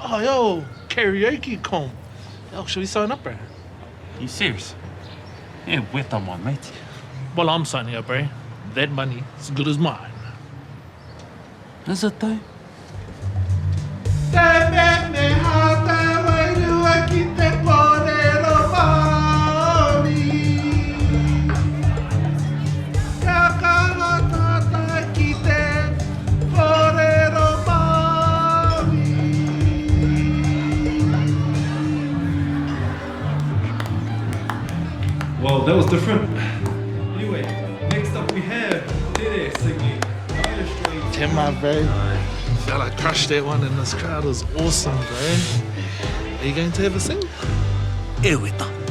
Oh, yo, karaoke comp. Yo, should we sign up, bro? You serious? Yeah, Weta, my mate. Well, I'm signing up, bro. That money is as good as mine. Is it though? Well, that was different. Anyway, next up we have Tere singing Dire Straits. Come on, bro. Felt I crushed that one in this crowd. It was awesome, bro. Are you going to have a sing? Yeah, Weta.